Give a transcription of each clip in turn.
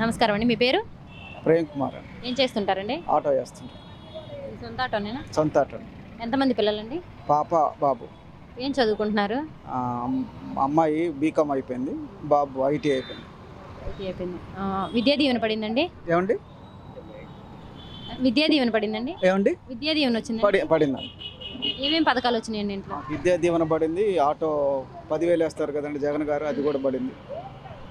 నమస్కారం అండి. మీ పేరు? ప్రేమ్ కుమార్ అండి. ఏం చేస్తుంటారండి? ఆటో చేస్తుంటాను. మీ సొంత ఆటోనేనా? సొంత ఆటో. ఎంతమంది పిల్లలండి? పాప బాబు. ఏం చదువుకుంటున్నారు? అమ్మాయి బీకామ్ అయిపోయింది, బాబు ఐటీ అయిపోయింది. ఐటీ అయిపోయింది. విద్యా దీవెన పడిందండి? ఏమండి విద్యా దీవెన పడిందండి? ఏమండి విద్యా దీవెన వచ్చిందండి? పడిందండి. ఏమేం పథకాలు వచ్చినాయండి ఇంట్లో? విద్యా దీవెన పడింది, ఆటో 10,000 వేస్తారు కదండి జగన్ గారు, అది కూడా పడింది.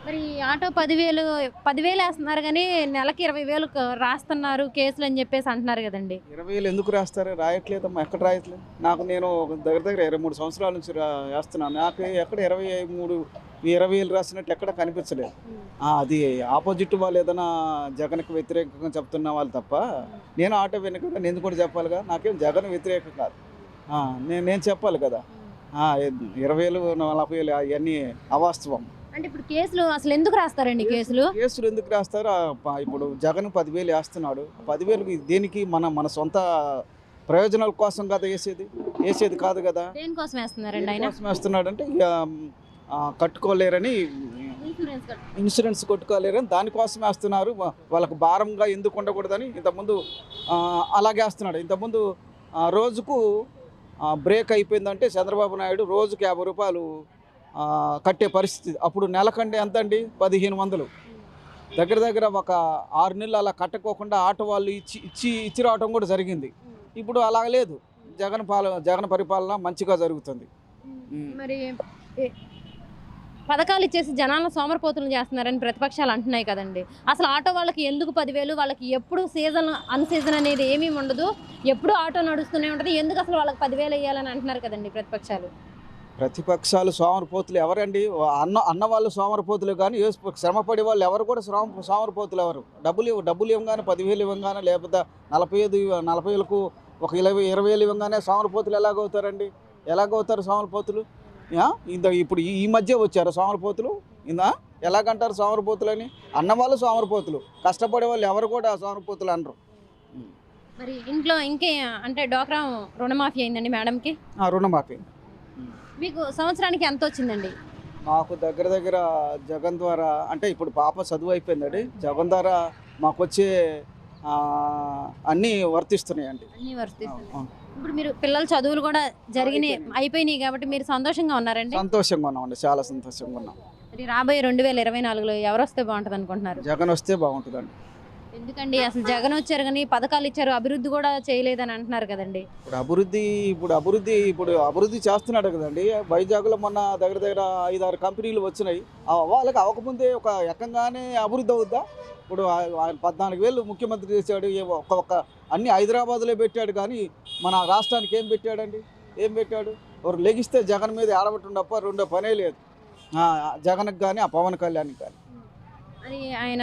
మరి ఆటో 10,000 వేస్తున్నారు కానీ నెలకి 20,000 రాస్తున్నారు కేసులు అని చెప్పేసి అంటున్నారు కదండి. 20,000 ఎందుకు రాస్తారు? రాయట్లేదమ్మా, ఎక్కడ రాయట్లేదు. నేను దగ్గర 23 సంవత్సరాల నుంచి వేస్తున్నాను. నాకు ఎక్కడ 20,000 రాసినట్టు ఎక్కడ కనిపించలేదు. అది ఆపోజిట్ వాళ్ళు ఏదైనా జగన్కి వ్యతిరేకంగా చెప్తున్న వాళ్ళు తప్ప, నేను ఆటో విన కదా, నేను కూడా చెప్పాలిగా. నాకేం జగన్ వ్యతిరేకం కాదు, నేను చెప్పాలి కదా. 20,000 40,000 అవన్నీ అవాస్తవం. అంటే ఇప్పుడు కేసులు అసలు ఎందుకు రాస్తారండి? కేసులు ఎందుకు రాస్తారు? ఇప్పుడు జగన్ 10,000 వేస్తున్నాడు. 10,000 దేనికి? మన సొంత ప్రయోజనాల కోసం కదా వేసేది కాదు కదా. దేనికోసం వేస్తున్నారండి ఆయన? కోసం వేస్తున్నాడు అంటే కట్టుకోలేరని, ఇన్సూరెన్స్ కొట్టుకోలేరని దానికోసం వేస్తున్నారు. వాళ్ళకు భారంగా ఎందుకు ఉండకూడదని ఇంతకుముందు అలాగే వేస్తున్నాడు. ఇంతకుముందు రోజుకు బ్రేక్ అయిపోయిందంటే చంద్రబాబు నాయుడు రోజుకు 50 రూపాయలు కట్టే పరిస్థితి. అప్పుడు నెలకంటే ఎంత అండి? 1,500. దగ్గర ఒక 6 నెలలు అలా కట్టుకోకుండా ఆటో వాళ్ళు ఇచ్చి రావటం కూడా జరిగింది. ఇప్పుడు అలా లేదు. జగన్ పరిపాలన మంచిగా జరుగుతుంది. మరి పథకాలు ఇచ్చేసి జనాలను సోమరిపోతులు చేస్తున్నారని ప్రతిపక్షాలు అంటున్నాయి కదండి. అసలు ఆటో వాళ్ళకి ఎందుకు 10,000? వాళ్ళకి ఎప్పుడు అన్సీజన్ అనేది ఏమీ ఉండదు, ఎప్పుడు ఆటో నడుస్తూనే ఉంటుంది. ఎందుకు అసలు వాళ్ళకి 10,000 వేయాలని అంటున్నారు కదండి ప్రతిపక్షాలు సోమరిపోతులు ఎవరండి? అన్న వాళ్ళు సోమరిపోతులు, కానీ శ్రమపడే వాళ్ళు ఎవరు కూడా సోమరిపోతులు ఎవరు? డబ్బులు ఇవ్వగానే 10,000 ఇవ్వగానే, లేకపోతే 40,000కు ఒక 20,000 ఇవ్వగానే సోమరిపోతులు ఎలాగవుతారు సోమరిపోతులు? ఇప్పుడు ఈ మధ్య వచ్చారు సోమరిపోతులు. ఎలాగంటారు సోమరిపోతులని? అన్నవాళ్ళు సోమరిపోతులు, కష్టపడే వాళ్ళు ఎవరు కూడా సోమరిపోతులు అనరు. మరి ఇంట్లో ఇంకే అంటే డోక్రా రుణమాఫీ అయిందండి మేడంకి? రుణమాఫీ. మీకు సంవత్సరానికి ఎంత వచ్చిందండి? మాకు దగ్గర జగన్ ద్వారా, అంటే ఇప్పుడు పాప చదువు అయిపోయిందండి, జగన్ ద్వారా మాకు వచ్చే అన్నీ వర్తిస్తున్నాయండి. ఇప్పుడు మీరు పిల్లల చదువులు కూడా అయిపోయినాయి కాబట్టి మీరు సంతోషంగా ఉన్నారండి? సంతోషంగా ఉన్నామండి, చాలా సంతోషంగా ఉన్నాం. రాబోయే 2024లో ఎవరు వస్తే బాగుంటుంది అనుకుంటున్నారు? జగన్ వస్తే బాగుంటుందండి. ఎందుకండి? అసలు జగన్ వచ్చారు కానీ పథకాలు ఇచ్చారు, అభివృద్ధి కూడా చేయలేదని అంటున్నారు కదండి. ఇప్పుడు అభివృద్ధి చేస్తున్నాడు కదండి. వైజాగ్లో మొన్న దగ్గర 5-6 కంపెనీలు వచ్చినాయి. వాళ్ళకి అవ్వకముందే ఒక ఎక్కంగానే అభివృద్ధి అవుద్దా? ఇప్పుడు ఆయన 14,000 ముఖ్యమంత్రి చేశాడు. అన్ని హైదరాబాద్లో పెట్టాడు, కానీ మన రాష్ట్రానికి ఏం పెట్టాడు? ఒక లెగిస్తే జగన్ మీద ఆడబట్టం తప్ప రెండో పనే లేదు జగన్కి కానీ ఆ పవన్ కళ్యాణ్కి కానీ. అది ఆయన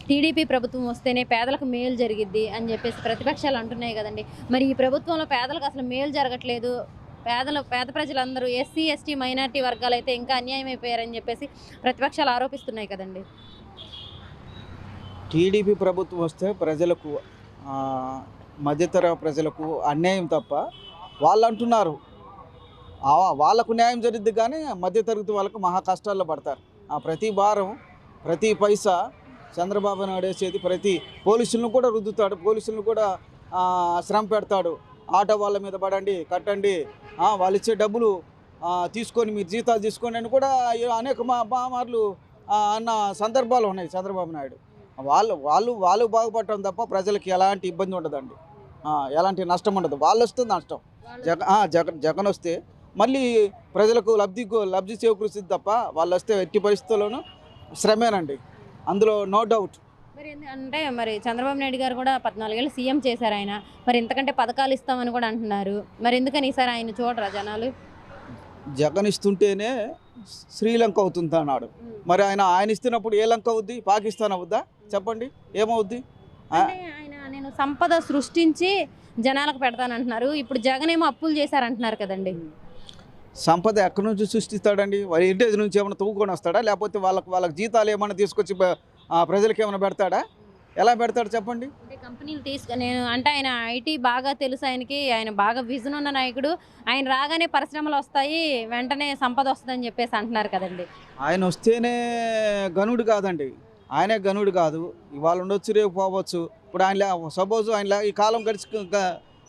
టీడీపీ ప్రభుత్వం వస్తేనే పేదలకు మేలు జరిగిద్ది అని చెప్పేసి ప్రతిపక్షాలు అంటున్నాయి కదండి. మరి ఈ ప్రభుత్వంలో పేదలకు అసలు మేలు జరగట్లేదు, పేద ప్రజలందరూ ఎస్సీ ఎస్టీ మైనారిటీ వర్గాలు అయితే ఇంకా అన్యాయం అయిపోయారని చెప్పేసి ప్రతిపక్షాలు ఆరోపిస్తున్నాయి కదండి. టీడీపీ ప్రభుత్వం వస్తే ప్రజలకు, మధ్యతర ప్రజలకు అన్యాయం తప్ప, వాళ్ళు అంటున్నారు వాళ్ళకు న్యాయం జరిగిద్ది, కానీ మధ్యతరగతి వాళ్ళకు మహా కష్టాల్లో పడతారు. ప్రతి భారం, ప్రతి పైసా చంద్రబాబు నాయుడు వేసేది. ప్రతి పోలీసులను కూడా రుద్దుతాడు, పోలీసులను కూడా శ్రమ పెడతాడు. ఆటో వాళ్ళ మీద పడండి, కట్టండి, వాళ్ళు ఇచ్చే డబ్బులు తీసుకొని మీరు జీతాలు తీసుకోండి అని కూడా అనేక మార్లు అన్న సందర్భాలు ఉన్నాయి చంద్రబాబు నాయుడు. వాళ్ళు బాగుపడటం తప్ప ప్రజలకు ఎలాంటి ఇబ్బంది ఉండదండి, ఎలాంటి నష్టం ఉండదు. వాళ్ళు వస్తే నష్టం. జగన్ వస్తే మళ్ళీ ప్రజలకు లబ్ధి చేకూరుస్తుంది తప్ప, వాళ్ళు వస్తే ఎట్టి పరిస్థితుల్లోనూ శ్రమేనండి, అందులో నో డౌట్. మరి చంద్రబాబు నాయుడు గారు కూడా 14 ఏళ్ళు సీఎం చేశారు ఆయన. మరి ఇంతకంటే పథకాలు ఇస్తామని కూడా అంటున్నారు. మరి ఎందుకని ఈసారి ఆయన చూడరా జనాలు? జగన్ ఇస్తుంటేనే శ్రీలంక అవుతుంది అన్నాడు. మరి ఆయన ఇస్తున్నప్పుడు ఏ లంక అవుద్ది? పాకిస్తాన్ అవుద్దా? చెప్పండి, ఏమవుద్ది? నేను సంపద సృష్టించి జనాలకు పెడతానంటున్నారు. ఇప్పుడు జగన్ ఏమో అప్పులు చేశారంటున్నారు కదండి. సంపద ఎక్కడి నుంచి సృష్టిస్తాడండి? హెరిటేజ్ నుంచి ఏమైనా తవ్వుకొని వస్తాడా? లేకపోతే వాళ్ళకి జీతాలు ఏమైనా తీసుకొచ్చి ప్రజలకు ఏమైనా పెడతాడా? ఎలా పెడతాడు చెప్పండి? కంపెనీలు అంటే ఆయన ఐటీ బాగా తెలుసు ఆయనకి, ఆయన బాగా విజన్ ఉన్న నాయకుడు. ఆయన రాగానే పరిశ్రమలు వస్తాయి, వెంటనే సంపద వస్తుందని చెప్పేసి అంటున్నారు కదండి. ఆయన వస్తేనే గనుడు కాదండి, ఆయనే గనుడు కాదు. ఇవాళ ఉండొచ్చు, రేపు పోవచ్చు. ఇప్పుడు ఆయన సపోజ్ ఆయన ఈ కాలం గడిచి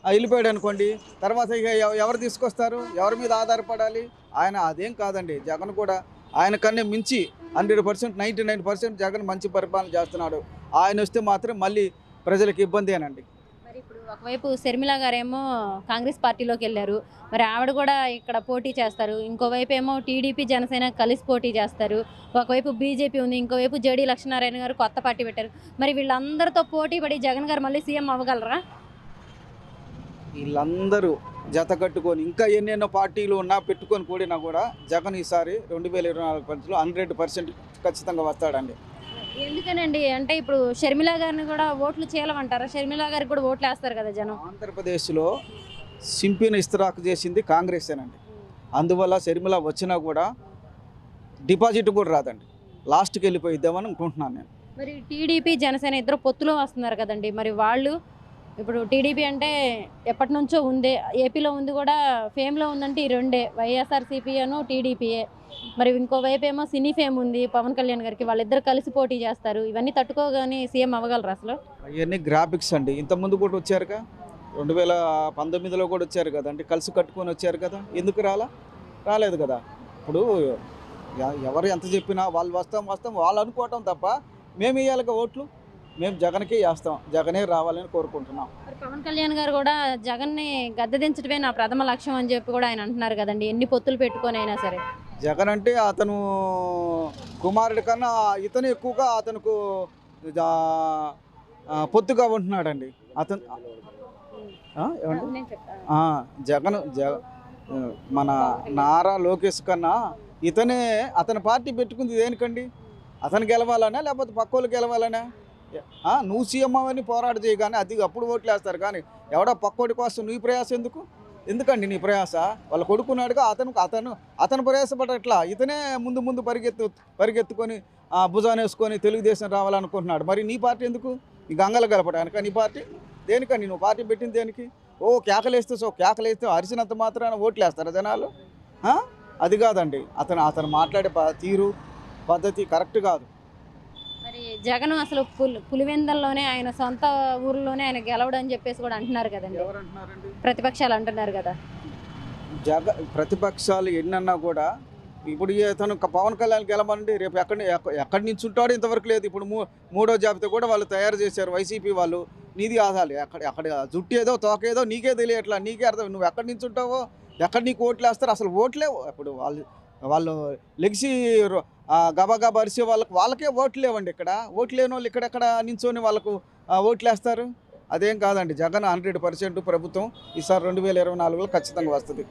వెళ్ళిపోయాడు అనుకోండి, తర్వాత ఇక ఎవరు తీసుకొస్తారు? ఎవరి మీద ఆధారపడాలి? ఆయన అదేం కాదండి. జగన్ కూడా ఆయన కన్నా మించి 100%, 99% జగన్ మంచి పరిపాలన చేస్తున్నాడు. ఆయన వస్తే మాత్రం మళ్ళీ ప్రజలకు ఇబ్బందేనండి. మరి ఇప్పుడు ఒకవైపు షర్మిల గారేమో కాంగ్రెస్ పార్టీలోకి వెళ్ళారు. మరి ఆవిడ కూడా ఇక్కడ పోటీ చేస్తారు. ఇంకోవైపు ఏమో టీడీపీ జనసేన కలిసి పోటీ చేస్తారు. ఒకవైపు బీజేపీ ఉంది, ఇంకోవైపు జేడీ లక్ష్మీనారాయణ గారు కొత్త పార్టీ పెట్టారు. మరి వీళ్ళందరితో పోటీ పడి జగన్ గారు మళ్ళీ సీఎం అవ్వగలరా? వీళ్ళందరూ జత కట్టుకొని ఇంకా ఎన్నెన్నో పార్టీలు ఉన్నా పెట్టుకొని కూడినా కూడా జగన్ ఈసారి 2024 100% ఖచ్చితంగా వస్తాడండి. ఎందుకనండి? అంటే ఇప్పుడు షర్మిల గారిని కూడా ఓట్లు చేయలేమంటారా? షర్మిల గారికి కూడా ఓట్లు వేస్తారు కదా జనం. ఆంధ్రప్రదేశ్లో సింపిని ఇస్తరాకు చేసింది కాంగ్రెసేనండి. అందువల్ల షర్మిల వచ్చినా కూడా డిపాజిట్ కూడా రాదండి. లాస్ట్కి వెళ్ళిపోయిద్దామని అనుకుంటున్నాను నేను. మరి టీడీపీ జనసేన ఇద్దరు పొత్తులో వస్తున్నారు కదండి. మరి వాళ్ళు ఇప్పుడు టీడీపీ అంటే ఎప్పటి నుంచో ఉంది, ఏపీలో ఉంది కూడా, ఫేమ్లో ఉందంటే ఈ రెండే, వైఎస్ఆర్సీపీ అను టీడీపీఏ. మరి ఇంకోవైపు ఏమో సినీ ఫేమ్ ఉంది పవన్ కళ్యాణ్ గారికి, వాళ్ళిద్దరు కలిసి పోటీ చేస్తారు. ఇవన్నీ తట్టుకోగానే సీఎం అవ్వగలరు అసలు? అవన్నీ గ్రాఫిక్స్ అండి. ఇంతకుముందు కూడా వచ్చారుగా, 2019లో కూడా వచ్చారు కదండి, కలిసి కట్టుకొని వచ్చారు కదా. ఎందుకు రాలేదు కదా. ఇప్పుడు ఎవరు ఎంత చెప్పినా వాళ్ళు వస్తాం వాళ్ళు అనుకోవటం తప్ప మేము ఇవ్వాలిగా ఓట్లు. మేము జగన్కే వేస్తాం, జగనే రావాలని కోరుకుంటున్నాం. మరి పవన్ కళ్యాణ్ గారు కూడా జగన్ని గద్దెదించడమే నా ప్రథమ లక్ష్యం అని చెప్పి కూడా ఆయన అంటున్నారు కదండి, ఎన్ని పొత్తులు పెట్టుకొని అయినా సరే. జగన్ అంటే అతను కుమారుడి కన్నా ఇతను ఎక్కువగా అతనుకు పొత్తుగా ఉంటున్నాడండి అతను. జగన్ మన నారా లోకేష్ కన్నా ఇతనే అతని పార్టీ పెట్టుకుంది దేనికండి? అతను గెలవాలనా లేకపోతే పక్కోళ్ళు గెలవాలనా? నువ్వు సీఎం అని పోరాట చేయగానే అది అప్పుడు ఓట్లు వేస్తారు. కానీ ఎవడో పక్కోడి కోసం నీ ప్రయాస ఎందుకండి నీ ప్రయాస? వాళ్ళు కొడుకున్నాడుగా, అతను ప్రయాసపడట్లా, ఇతనే ముందు పరిగెత్తుకొని భుజాన్ని వేసుకొని తెలుగుదేశం రావాలనుకుంటున్నాడు. మరి నీ పార్టీ ఎందుకు? ఈ గంగలు గలపడానిక నీ పార్టీ? దేనికండి నువ్వు పార్టీ పెట్టింది దేనికి? కేకలేస్తే అరిసినంత మాత్రాన ఓట్లు వేస్తారా జనాలు? అది కాదండి. అతను మాట్లాడే తీరు పద్ధతి కరెక్ట్ కాదు. మరి జగన్ అసలు పులివెందల్లోనే ఆయన సొంత ఊర్లోనే ఆయన గెలవడం అని చెప్పేసి కూడా అంటున్నారు కదండి. ఎవరు అంటున్నారండి? ప్రతిపక్షాలు అంటున్నారు కదా. ప్రతిపక్షాలు ఎన్నన్నా కూడా ఇప్పుడు తను పవన్ కళ్యాణ్ గెలవమండి, రేపు ఎక్కడి నుంచి ఉంటాడో ఇంతవరకు లేదు. ఇప్పుడు మూడో జాబితా కూడా వాళ్ళు తయారు చేశారు వైసీపీ వాళ్ళు. నీది ఆదాలి అక్కడ జుట్టు ఏదో తోకేదో నీకే తెలియట్లా, నీకే అర్థం. నువ్వు ఎక్కడి నుంచి ఉంటావో, ఎక్కడ నీకు ఓట్లు వేస్తారు? అసలు ఓట్లే ఇప్పుడు వాళ్ళు లెగిసి గబగబా అరిసే వాళ్ళకే ఓట్లు లేవండి. ఇక్కడ ఓట్లు లేని వాళ్ళు ఇక్కడెక్కడ నించొని వాళ్ళకు ఓట్లు వేస్తారు? అదేం కాదండి. జగన్ 100% ప్రభుత్వం ఈసారి 2024లో ఖచ్చితంగా వస్తుంది.